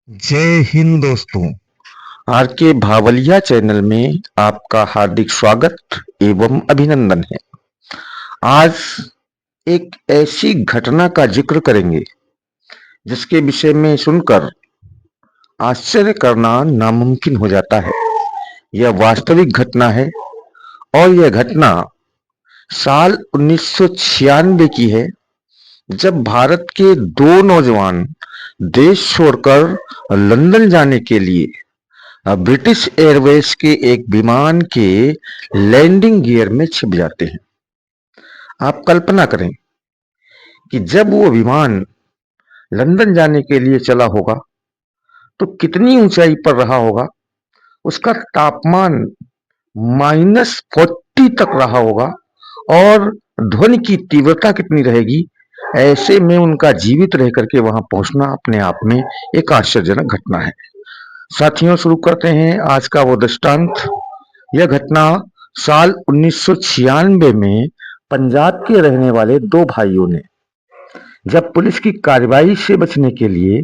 जय हिंद दोस्तों। आर के भावलिया चैनल में आपका हार्दिक स्वागत एवं अभिनंदन है। आज एक ऐसी घटना का जिक्र करेंगे जिसके विषय में सुनकर आश्चर्य करना नामुमकिन हो जाता है। यह वास्तविक घटना है और यह घटना साल 1996 की है, जब भारत के दो नौजवान देश छोड़कर लंदन जाने के लिए ब्रिटिश एयरवेज के एक विमान के लैंडिंग गियर में छिप जाते हैं। आप कल्पना करें कि जब वो विमान लंदन जाने के लिए चला होगा तो कितनी ऊंचाई पर रहा होगा, उसका तापमान -40 तक रहा होगा और ध्वनि की तीव्रता कितनी रहेगी। ऐसे में उनका जीवित रह करके वहां पहुंचना अपने आप में एक आश्चर्यजनक घटना है। साथियों, शुरू करते हैं आज का वो दृष्टांत। यह घटना साल 1996 में पंजाब के रहने वाले दो भाइयों ने जब पुलिस की कार्रवाई से बचने के लिए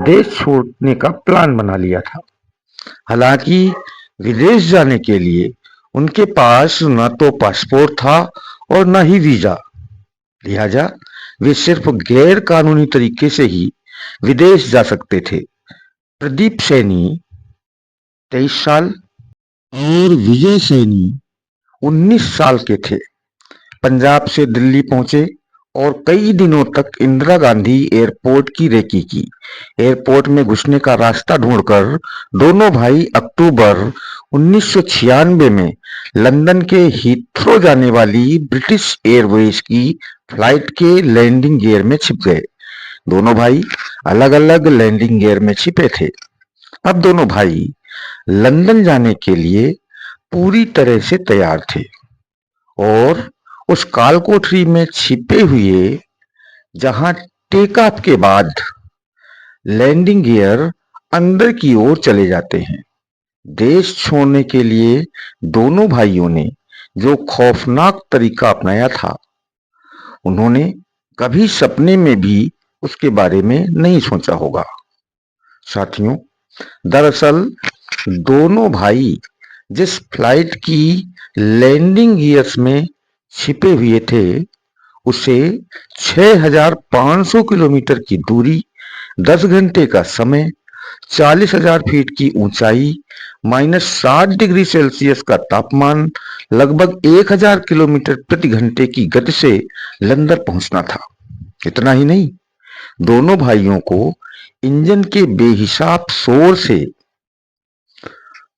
देश छोड़ने का प्लान बना लिया था। हालांकि विदेश जाने के लिए उनके पास न तो पासपोर्ट था और न ही वीजा, लिहाजा वे सिर्फ गैर कानूनी तरीके से ही विदेश जा सकते थे। प्रदीप सैनी 23 साल और विजय सैनी 19 साल के थे। पंजाब से दिल्ली पहुंचे और कई दिनों तक इंदिरा गांधी एयरपोर्ट की रेकी की। एयरपोर्ट में घुसने का रास्ता ढूंढकर दोनों भाई अक्टूबर 1996 में लंदन के हीथ्रो जाने वाली ब्रिटिश एयरवेज की फ्लाइट के लैंडिंग गियर में छिप गए। दोनों भाई अलग अलग लैंडिंग गियर में छिपे थे। अब दोनों भाई लंदन जाने के लिए पूरी तरह से तैयार थे और उस काल कोठरी में छिपे हुए, जहां टेक ऑफ के बाद लैंडिंग गियर अंदर की ओर चले जाते हैं। देश छोड़ने के लिए दोनों भाइयों ने जो खौफनाक तरीका अपनाया था, उन्होंने कभी सपने में भी उसके बारे में नहीं सोचा होगा। साथियों, दरअसल दोनों भाई जिस फ्लाइट की लैंडिंग गियर्स में छिपे हुए थे, उसे 6,500 किलोमीटर की दूरी, 10 घंटे का समय, 40,000 फीट की ऊंचाई, -60 डिग्री सेल्सियस का तापमान, लगभग 1,000 किलोमीटर प्रति घंटे की गति से लंदन पहुंचना था। इतना ही नहीं, दोनों भाइयों को इंजन के बेहिसाब शोर से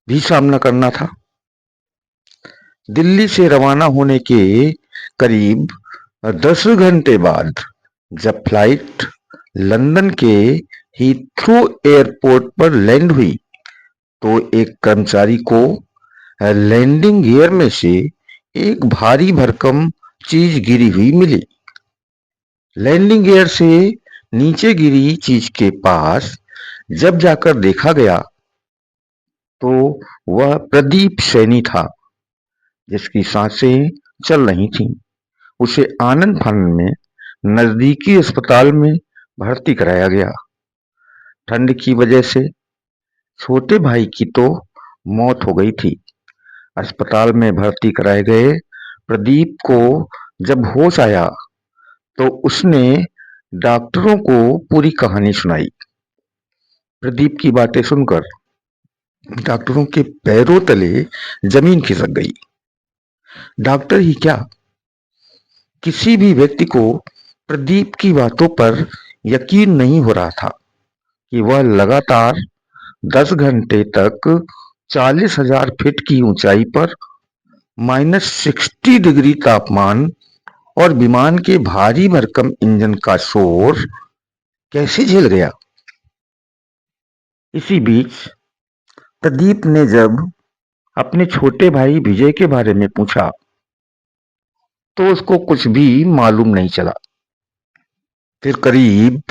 भी सामना करना था। दिल्ली से रवाना होने के करीब 10 घंटे बाद जब फ्लाइट लंदन के हीथ्रो एयरपोर्ट पर लैंड हुई, तो एक कर्मचारी को लैंडिंग गियर में से एक भारी भरकम चीज गिरी हुई मिली। लैंडिंग गियर से नीचे गिरी चीज के पास जब जाकर देखा गया तो वह प्रदीप सैनी था, जिसकी सांसें चल रही थीं। उसे आनंद फानन में नजदीकी अस्पताल में भर्ती कराया गया। ठंड की वजह से छोटे भाई की तो मौत हो गई थी। अस्पताल में भर्ती कराए गए प्रदीप को जब होश आया तो उसने डॉक्टरों को पूरी कहानी सुनाई। प्रदीप की बातें सुनकर डॉक्टरों के पैरों तले जमीन खिसक गई। डॉक्टर ही क्या, किसी भी व्यक्ति को प्रदीप की बातों पर यकीन नहीं हो रहा था कि वह लगातार 10 घंटे तक 40,000 फीट की ऊंचाई पर -60 डिग्री तापमान और विमान के भारी भरकम इंजन का शोर कैसे झेल गया। इसी बीच प्रदीप ने जब अपने छोटे भाई विजय के बारे में पूछा तो उसको कुछ भी मालूम नहीं चला। फिर करीब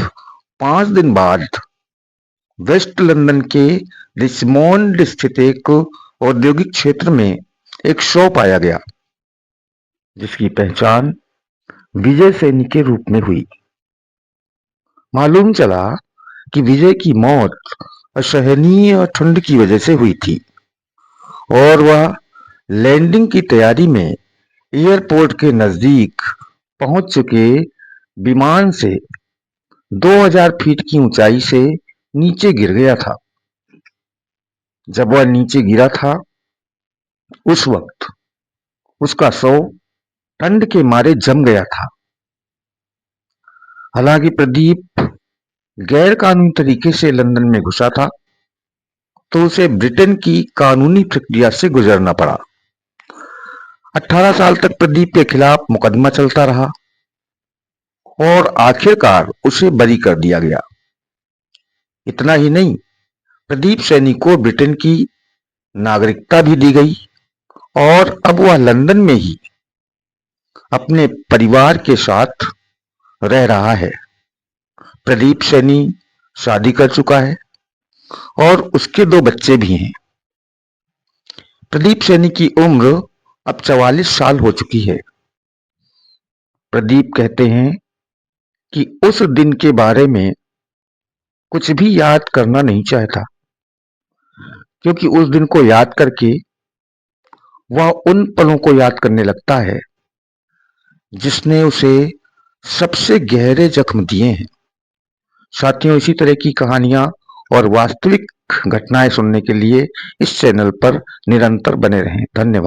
5 दिन बाद वेस्ट लंदन के रिचमोंड स्थित एक औद्योगिक क्षेत्र में एक शव पाया गया, जिसकी पहचान विजय सैनी के रूप में हुई। मालूम चला कि विजय की मौत असहनीय ठंड की वजह से हुई थी और वह लैंडिंग की तैयारी में एयरपोर्ट के नजदीक पहुंच चुके विमान से 2000 फीट की ऊंचाई से नीचे गिर गया था। जब वह नीचे गिरा था उस वक्त उसका शव ठंड के मारे जम गया था। हालांकि प्रदीप गैर कानूनी तरीके से लंदन में घुसा था तो उसे ब्रिटेन की कानूनी प्रक्रिया से गुजरना पड़ा। 18 साल तक प्रदीप के खिलाफ मुकदमा चलता रहा और आखिरकार उसे बरी कर दिया गया। इतना ही नहीं, प्रदीप सैनी को ब्रिटेन की नागरिकता भी दी गई और अब वह लंदन में ही अपने परिवार के साथ रह रहा है। प्रदीप सैनी शादी कर चुका है और उसके 2 बच्चे भी हैं। प्रदीप सैनी की उम्र अब 44 साल हो चुकी है। प्रदीप कहते हैं कि उस दिन के बारे में कुछ भी याद करना नहीं चाहता क्योंकि उस दिन को याद करके वह उन पलों को याद करने लगता है जिसने उसे सबसे गहरे जख्म दिए हैं। साथियों, इसी तरह की कहानियां और वास्तविक घटनाएं सुनने के लिए इस चैनल पर निरंतर बने रहें। धन्यवाद।